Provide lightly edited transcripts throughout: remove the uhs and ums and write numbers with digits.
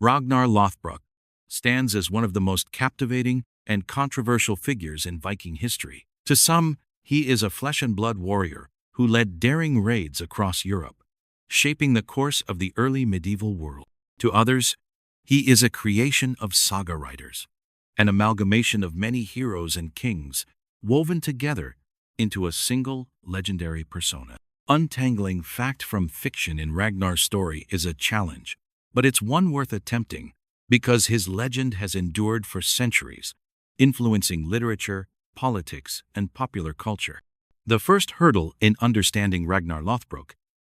Ragnar Lothbrok stands as one of the most captivating and controversial figures in Viking history. To some, he is a flesh-and-blood warrior who led daring raids across Europe, shaping the course of the early medieval world. To others, he is a creation of saga writers, an amalgamation of many heroes and kings woven together into a single legendary persona. Untangling fact from fiction in Ragnar's story is a challenge, but it's one worth attempting because his legend has endured for centuries, influencing literature, politics, and popular culture. The first hurdle in understanding Ragnar Lothbrok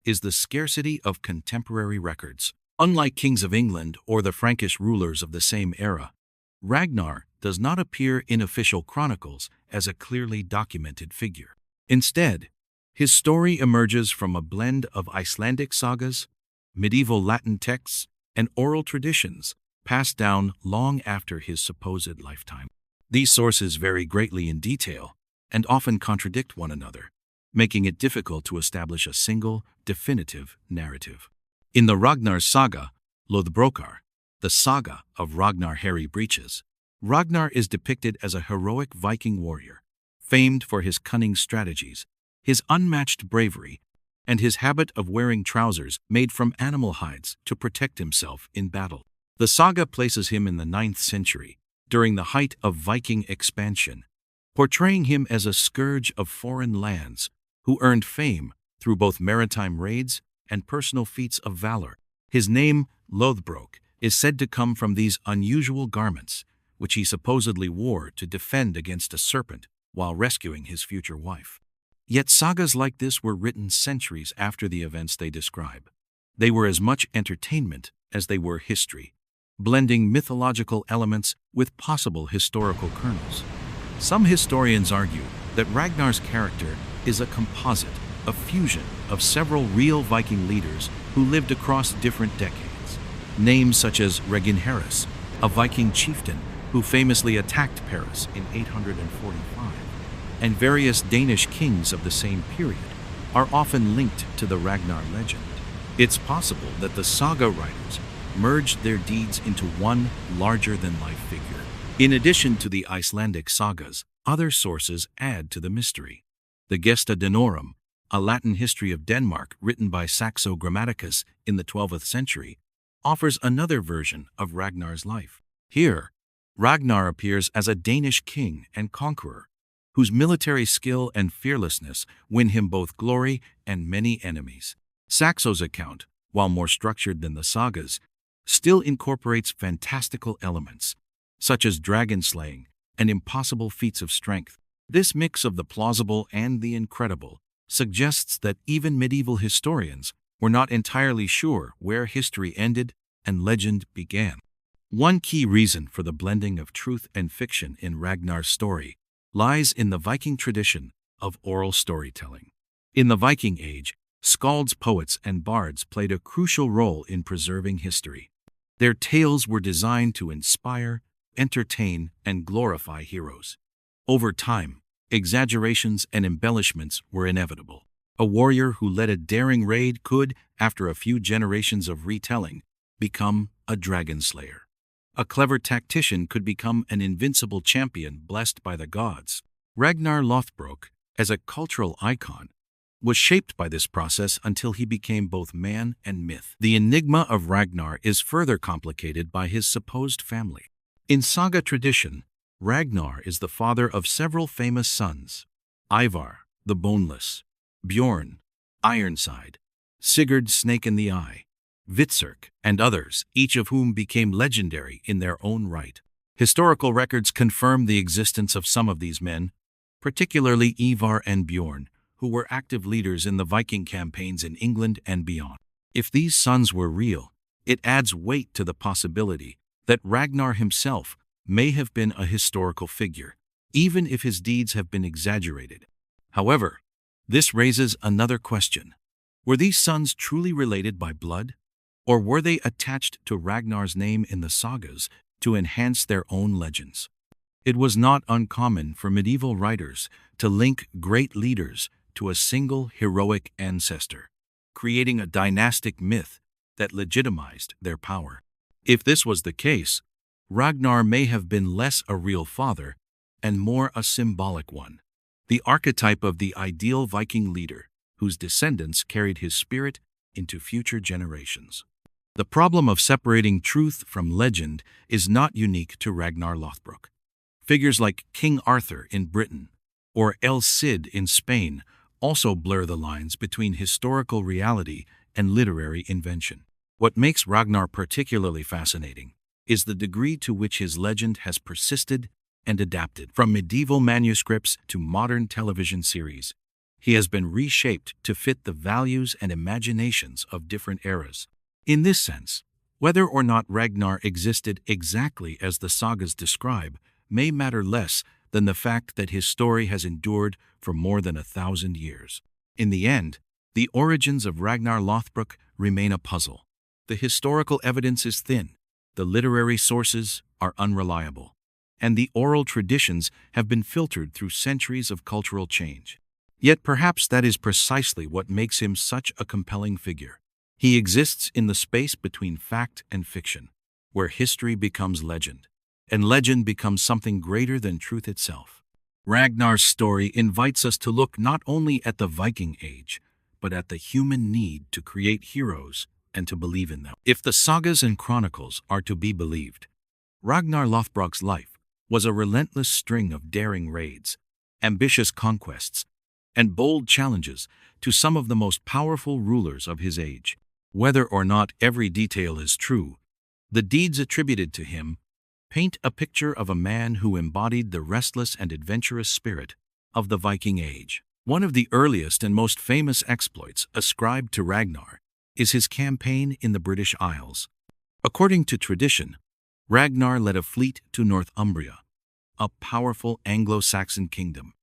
is the scarcity of contemporary records. Unlike kings of England or the Frankish rulers of the same era, Ragnar does not appear in official chronicles as a clearly documented figure. Instead, his story emerges from a blend of Icelandic sagas, medieval Latin texts, and oral traditions passed down long after his supposed lifetime. These sources vary greatly in detail and often contradict one another, making it difficult to establish a single, definitive narrative. In the Ragnar saga, Lothbrokar, the saga of Ragnar Hairy Breeches, Ragnar is depicted as a heroic Viking warrior, famed for his cunning strategies, his unmatched bravery, and his habit of wearing trousers made from animal hides to protect himself in battle. The saga places him in the 9th century, during the height of Viking expansion, portraying him as a scourge of foreign lands who earned fame through both maritime raids and personal feats of valor. His name, Lothbrok, is said to come from these unusual garments, which he supposedly wore to defend against a serpent while rescuing his future wife. Yet sagas like this were written centuries after the events they describe. They were as much entertainment as they were history, blending mythological elements with possible historical kernels. Some historians argue that Ragnar's character is a composite, a fusion of several real Viking leaders who lived across different decades. Names such as Ragnar, a Viking chieftain who famously attacked Paris in 845, and various Danish kings of the same period are often linked to the Ragnar legend. It's possible that the saga writers merged their deeds into one larger-than-life figure. In addition to the Icelandic sagas, other sources add to the mystery. The Gesta Danorum, a Latin history of Denmark written by Saxo Grammaticus in the 12th century, offers another version of Ragnar's life. Here, Ragnar appears as a Danish king and conqueror, whose military skill and fearlessness win him both glory and many enemies. Saxo's account, while more structured than the sagas, still incorporates fantastical elements, such as dragon slaying and impossible feats of strength. This mix of the plausible and the incredible suggests that even medieval historians were not entirely sure where history ended and legend began. One key reason for the blending of truth and fiction in Ragnar's story lies in the Viking tradition of oral storytelling. In the Viking Age, skalds, poets, and bards played a crucial role in preserving history. Their tales were designed to inspire, entertain, and glorify heroes. Over time, exaggerations and embellishments were inevitable. A warrior who led a daring raid could, after a few generations of retelling, become a dragon slayer. A clever tactician could become an invincible champion blessed by the gods. Ragnar Lothbrok, as a cultural icon, was shaped by this process until he became both man and myth. The enigma of Ragnar is further complicated by his supposed family. In saga tradition, Ragnar is the father of several famous sons: Ivar, the Boneless, Bjorn, Ironside, Sigurd, Snake in the Eye, Hvitserk, and others, each of whom became legendary in their own right. Historical records confirm the existence of some of these men, particularly Ivar and Bjorn, who were active leaders in the Viking campaigns in England and beyond. If these sons were real, it adds weight to the possibility that Ragnar himself may have been a historical figure, even if his deeds have been exaggerated. However, this raises another question. Were these sons truly related by blood, or were they attached to Ragnar's name in the sagas to enhance their own legends? It was not uncommon for medieval writers to link great leaders to a single heroic ancestor, creating a dynastic myth that legitimized their power. If this was the case, Ragnar may have been less a real father and more a symbolic one, the archetype of the ideal Viking leader whose descendants carried his spirit into future generations. The problem of separating truth from legend is not unique to Ragnar Lothbrok. Figures like King Arthur in Britain or El Cid in Spain also blur the lines between historical reality and literary invention. What makes Ragnar particularly fascinating is the degree to which his legend has persisted and adapted. From medieval manuscripts to modern television series, he has been reshaped to fit the values and imaginations of different eras. In this sense, whether or not Ragnar existed exactly as the sagas describe may matter less than the fact that his story has endured for more than 1,000 years. In the end, the origins of Ragnar Lothbrok remain a puzzle. The historical evidence is thin, the literary sources are unreliable, and the oral traditions have been filtered through centuries of cultural change. Yet perhaps that is precisely what makes him such a compelling figure. He exists in the space between fact and fiction, where history becomes legend, and legend becomes something greater than truth itself. Ragnar's story invites us to look not only at the Viking Age, but at the human need to create heroes and to believe in them. If the sagas and chronicles are to be believed, Ragnar Lothbrok's life was a relentless string of daring raids, ambitious conquests, and bold challenges to some of the most powerful rulers of his age. Whether or not every detail is true, the deeds attributed to him paint a picture of a man who embodied the restless and adventurous spirit of the Viking Age. One of the earliest and most famous exploits ascribed to Ragnar is his campaign in the British Isles. According to tradition, Ragnar led a fleet to Northumbria, a powerful Anglo-Saxon kingdom,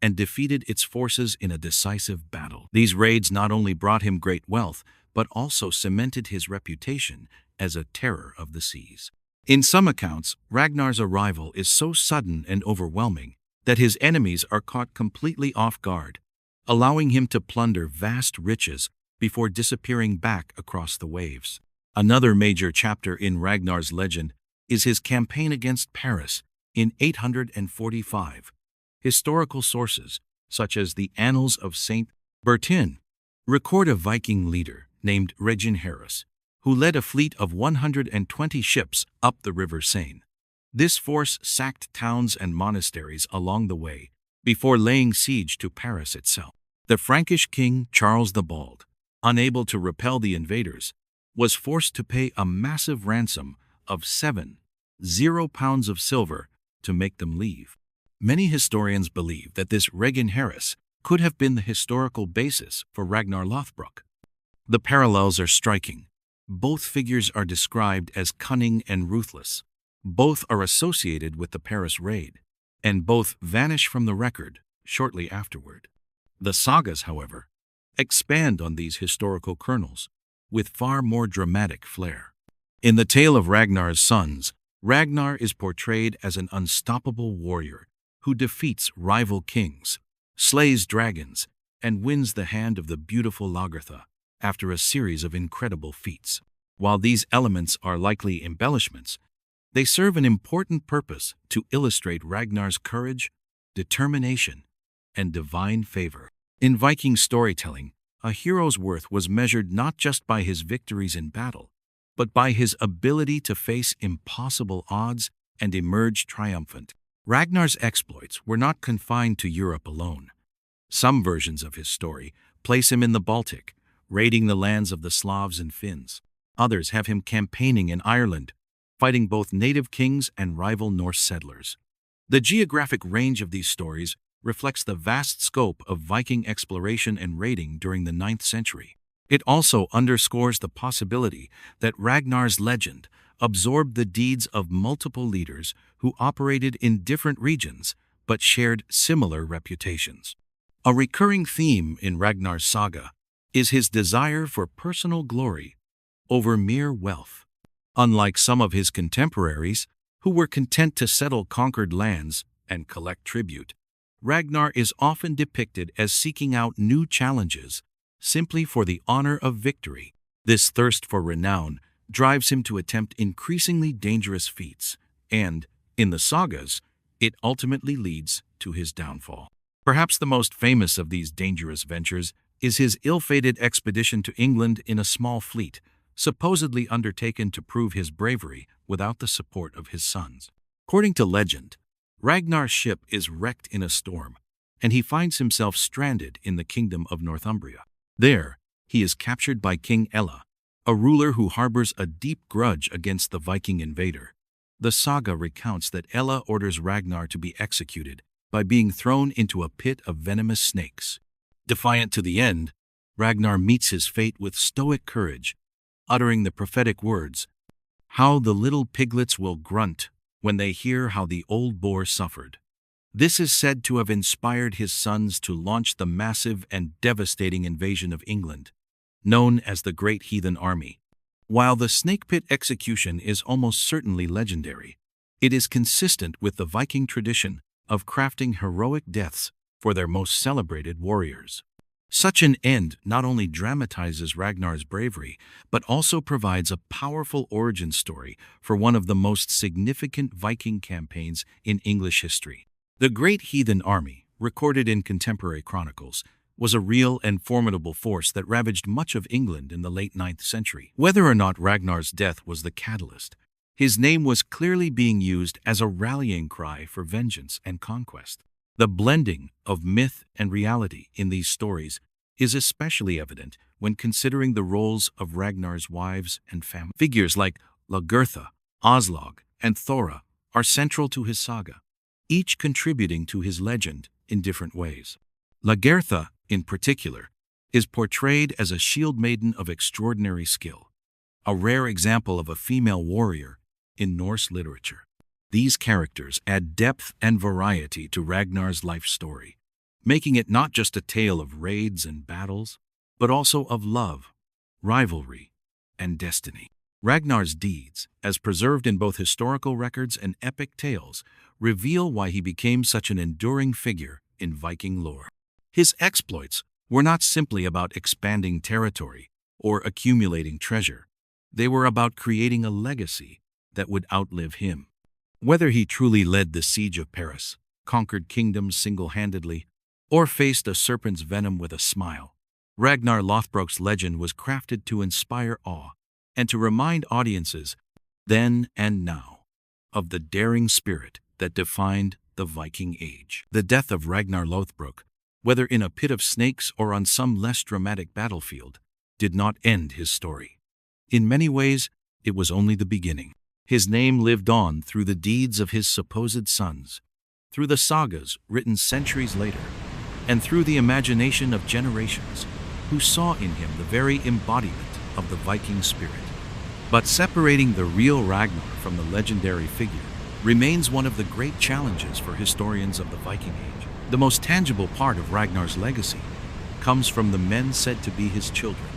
and defeated its forces in a decisive battle. These raids not only brought him great wealth, but also cemented his reputation as a terror of the seas. In some accounts, Ragnar's arrival is so sudden and overwhelming that his enemies are caught completely off guard, allowing him to plunder vast riches before disappearing back across the waves. Another major chapter in Ragnar's legend is his campaign against Paris in 845. Historical sources, such as the Annals of St. Bertin, record a Viking leader named Ragnar, who led a fleet of 120 ships up the river Seine. This force sacked towns and monasteries along the way before laying siege to Paris itself. The Frankish king Charles the Bald, unable to repel the invaders, was forced to pay a massive ransom of 70 pounds of silver to make them leave. Many historians believe that this Ragnar could have been the historical basis for Ragnar Lothbrok. The parallels are striking. Both figures are described as cunning and ruthless. Both are associated with the Paris raid, and both vanish from the record shortly afterward. The sagas, however, expand on these historical kernels with far more dramatic flair. In the tale of Ragnar's sons, Ragnar is portrayed as an unstoppable warrior who defeats rival kings, slays dragons, and wins the hand of the beautiful Lagertha after a series of incredible feats. While these elements are likely embellishments, they serve an important purpose to illustrate Ragnar's courage, determination, and divine favor. In Viking storytelling, a hero's worth was measured not just by his victories in battle, but by his ability to face impossible odds and emerge triumphant. Ragnar's exploits were not confined to Europe alone. Some versions of his story place him in the Baltic, raiding the lands of the Slavs and Finns. Others have him campaigning in Ireland, fighting both native kings and rival Norse settlers. The geographic range of these stories reflects the vast scope of Viking exploration and raiding during the 9th century. It also underscores the possibility that Ragnar's legend absorbed the deeds of multiple leaders who operated in different regions but shared similar reputations. A recurring theme in Ragnar's saga is his desire for personal glory over mere wealth. Unlike some of his contemporaries, who were content to settle conquered lands and collect tribute, Ragnar is often depicted as seeking out new challenges simply for the honor of victory. This thirst for renown drives him to attempt increasingly dangerous feats, and, in the sagas, it ultimately leads to his downfall. Perhaps the most famous of these dangerous ventures is his ill-fated expedition to England in a small fleet, supposedly undertaken to prove his bravery without the support of his sons. According to legend, Ragnar's ship is wrecked in a storm, and he finds himself stranded in the kingdom of Northumbria. There, he is captured by King Ella, a ruler who harbors a deep grudge against the Viking invader. The saga recounts that Ella orders Ragnar to be executed by being thrown into a pit of venomous snakes. Defiant to the end, Ragnar meets his fate with stoic courage, uttering the prophetic words, "How the little piglets will grunt when they hear how the old boar suffered." This is said to have inspired his sons to launch the massive and devastating invasion of England, known as the Great Heathen Army. While the snake pit execution is almost certainly legendary, it is consistent with the Viking tradition of crafting heroic deaths for their most celebrated warriors. Such an end not only dramatizes Ragnar's bravery, but also provides a powerful origin story for one of the most significant Viking campaigns in English history. The Great Heathen Army, recorded in contemporary chronicles, was a real and formidable force that ravaged much of England in the late 9th century. Whether or not Ragnar's death was the catalyst, his name was clearly being used as a rallying cry for vengeance and conquest. The blending of myth and reality in these stories is especially evident when considering the roles of Ragnar's wives and family. Figures like Lagertha, Aslog, and Thora are central to his saga, each contributing to his legend in different ways. Lagertha, in particular, is portrayed as a shield maiden of extraordinary skill, a rare example of a female warrior in Norse literature. These characters add depth and variety to Ragnar's life story, making it not just a tale of raids and battles, but also of love, rivalry, and destiny. Ragnar's deeds, as preserved in both historical records and epic tales, reveal why he became such an enduring figure in Viking lore. His exploits were not simply about expanding territory or accumulating treasure. They were about creating a legacy that would outlive him. Whether he truly led the siege of Paris, conquered kingdoms single-handedly, or faced a serpent's venom with a smile, Ragnar Lothbrok's legend was crafted to inspire awe and to remind audiences, then and now, of the daring spirit that defined the Viking Age. The death of Ragnar Lothbrok, whether in a pit of snakes or on some less dramatic battlefield, did not end his story. In many ways, it was only the beginning. His name lived on through the deeds of his supposed sons, through the sagas written centuries later, and through the imagination of generations who saw in him the very embodiment of the Viking spirit. But separating the real Ragnar from the legendary figure remains one of the great challenges for historians of the Viking Age. The most tangible part of Ragnar's legacy comes from the men said to be his children.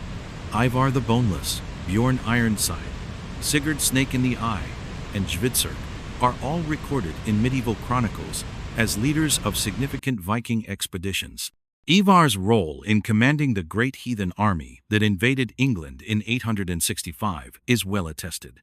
Ivar the Boneless, Bjorn Ironside, Sigurd Snake in the Eye, and Svitzer are all recorded in medieval chronicles as leaders of significant Viking expeditions. Ivar's role in commanding the Great Heathen Army that invaded England in 865 is well attested,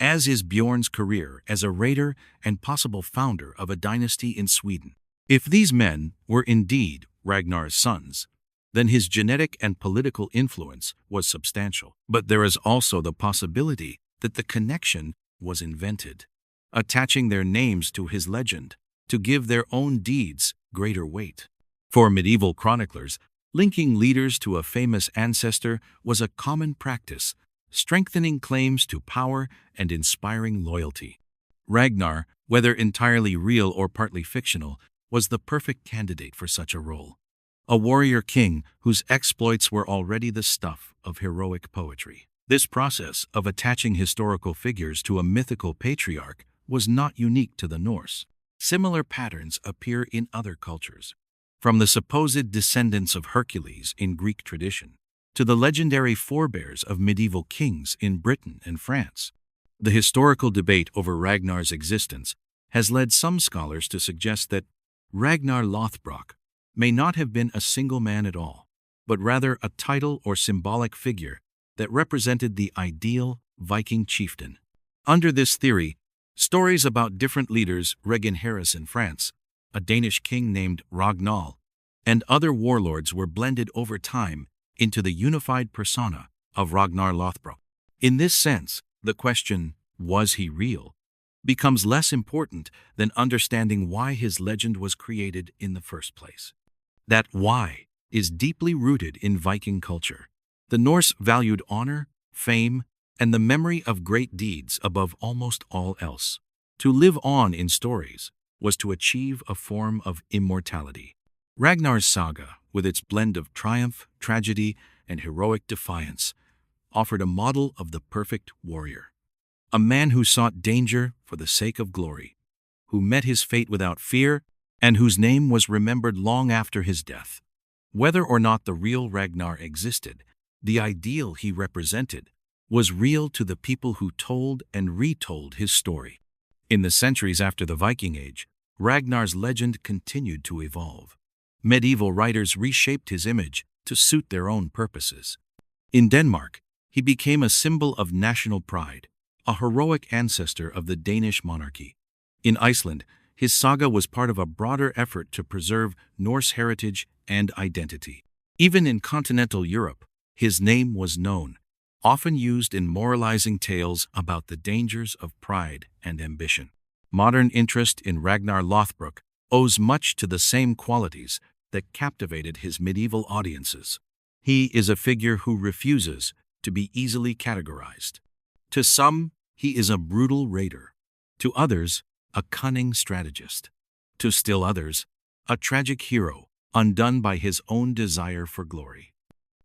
as is Bjorn's career as a raider and possible founder of a dynasty in Sweden. If these men were indeed Ragnar's sons, then his genetic and political influence was substantial. But there is also the possibility that the connection was invented, attaching their names to his legend to give their own deeds greater weight. For medieval chroniclers, linking leaders to a famous ancestor was a common practice, strengthening claims to power and inspiring loyalty. Ragnar, whether entirely real or partly fictional, was the perfect candidate for such a role. A warrior king whose exploits were already the stuff of heroic poetry. This process of attaching historical figures to a mythical patriarch was not unique to the Norse. Similar patterns appear in other cultures, from the supposed descendants of Hercules in Greek tradition to the legendary forebears of medieval kings in Britain and France. The historical debate over Ragnar's existence has led some scholars to suggest that Ragnar Lothbrok may not have been a single man at all, but rather a title or symbolic figure that represented the ideal Viking chieftain. Under this theory, stories about different leaders, Ragnar in France, a Danish king named Ragnar, and other warlords were blended over time into the unified persona of Ragnar Lothbrok. In this sense, the question, was he real, becomes less important than understanding why his legend was created in the first place. That why is deeply rooted in Viking culture. The Norse valued honor, fame, and the memory of great deeds above almost all else. To live on in stories was to achieve a form of immortality. Ragnar's saga, with its blend of triumph, tragedy, and heroic defiance, offered a model of the perfect warrior. A man who sought danger for the sake of glory, who met his fate without fear, and whose name was remembered long after his death. Whether or not the real Ragnar existed, the ideal he represented was real to the people who told and retold his story. In the centuries after the Viking Age, Ragnar's legend continued to evolve. Medieval writers reshaped his image to suit their own purposes. In Denmark, he became a symbol of national pride, a heroic ancestor of the Danish monarchy. In Iceland, his saga was part of a broader effort to preserve Norse heritage and identity. Even in continental Europe, his name was known, often used in moralizing tales about the dangers of pride and ambition. Modern interest in Ragnar Lothbrok owes much to the same qualities that captivated his medieval audiences. He is a figure who refuses to be easily categorized. To some, he is a brutal raider. To others, a cunning strategist. To still others, a tragic hero undone by his own desire for glory.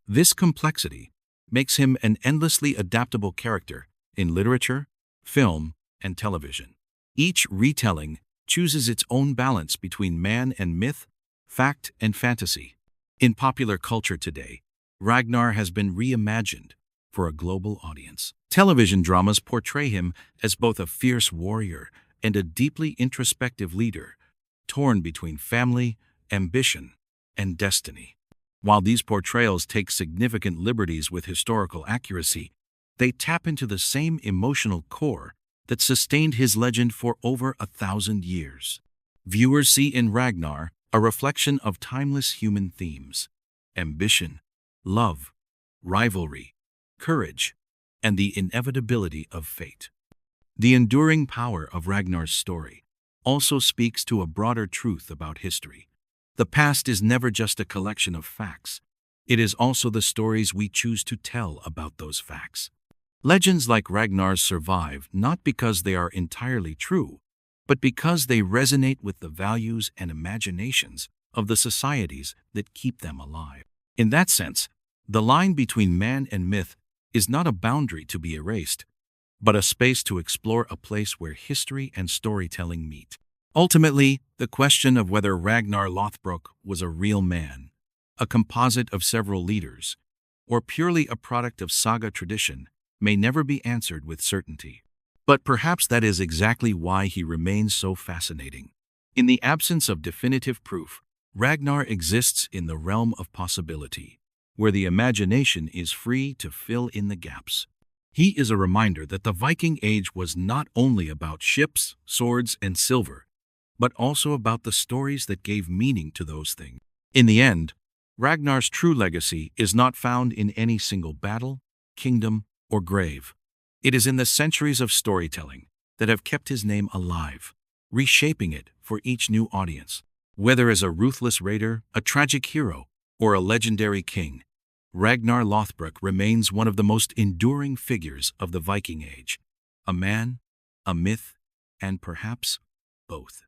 This complexity makes him an endlessly adaptable character in literature, film, and television. Each retelling chooses its own balance between man and myth, fact and fantasy. In popular culture today, Ragnar has been reimagined for a global audience. Television dramas portray him as both a fierce warrior and a deeply introspective leader, torn between family, ambition, and destiny. While these portrayals take significant liberties with historical accuracy, they tap into the same emotional core that sustained his legend for over 1,000 years. Viewers see in Ragnar a reflection of timeless human themes: ambition, love, rivalry, courage, and the inevitability of fate. The enduring power of Ragnar's story also speaks to a broader truth about history. The past is never just a collection of facts. It is also the stories we choose to tell about those facts. Legends like Ragnar's survive not because they are entirely true, but because they resonate with the values and imaginations of the societies that keep them alive. In that sense, the line between man and myth is not a boundary to be erased, but a space to explore a place where history and storytelling meet. Ultimately, the question of whether Ragnar Lothbrok was a real man, a composite of several leaders, or purely a product of saga tradition may never be answered with certainty. But perhaps that is exactly why he remains so fascinating. In the absence of definitive proof, Ragnar exists in the realm of possibility, where the imagination is free to fill in the gaps. He is a reminder that the Viking Age was not only about ships, swords, and silver, but also about the stories that gave meaning to those things. In the end, Ragnar's true legacy is not found in any single battle, kingdom, or grave. It is in the centuries of storytelling that have kept his name alive, reshaping it for each new audience. Whether as a ruthless raider, a tragic hero, or a legendary king, Ragnar Lothbrok remains one of the most enduring figures of the Viking Age, a man, a myth, and perhaps both.